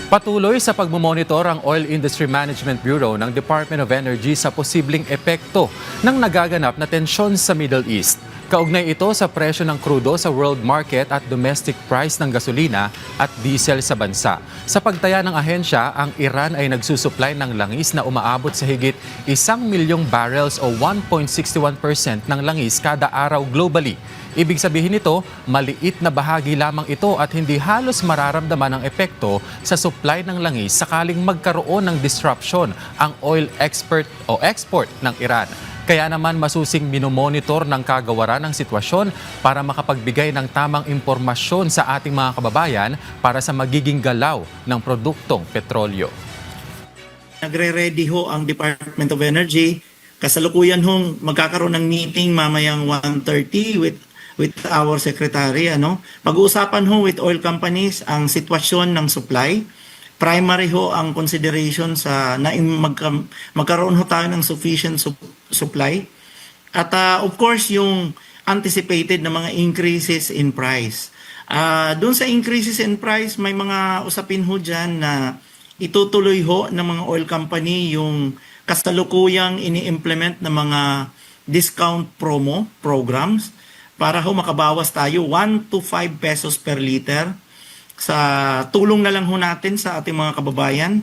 Patuloy sa pagmumonitor ang Oil Industry Management Bureau ng Department of Energy sa posibleng epekto ng nagaganap na tensyon sa Middle East. Kaugnay ito sa presyo ng krudo sa world market at domestic price ng gasolina at diesel sa bansa. Sa pagtaya ng ahensya, ang Iran ay nagsusupply ng langis na umaabot sa higit 1,000,000 barrels o 1.61% ng langis kada araw globally. Ibig sabihin nito, maliit na bahagi lamang ito at hindi halos mararamdaman ang epekto sa supply ng langis sakaling magkaroon ng disruption ang oil export ng Iran. Kaya naman masusing minomonitor ng kagawaran ng sitwasyon para makapagbigay ng tamang impormasyon sa ating mga kababayan para sa magiging galaw ng produktong petrolyo. Nagre-ready ho ang Department of Energy. Kasalukuyan hong magkakaroon ng meeting mamayang 1:30 with our secretary. Pag-uusapan ho with oil companies ang sitwasyon ng supply. Primary ho ang consideration sa magkaroon ho tayo ng sufficient supply. At of course, yung anticipated na mga increases in price. Doon sa increases in price, may mga usapin ho dyan na itutuloy ho ng mga oil company yung kasalukuyang ini-implement na mga discount programs para ho makabawas tayo 1 to 5 pesos per liter sa tulong na lang ho natin sa ating mga kababayan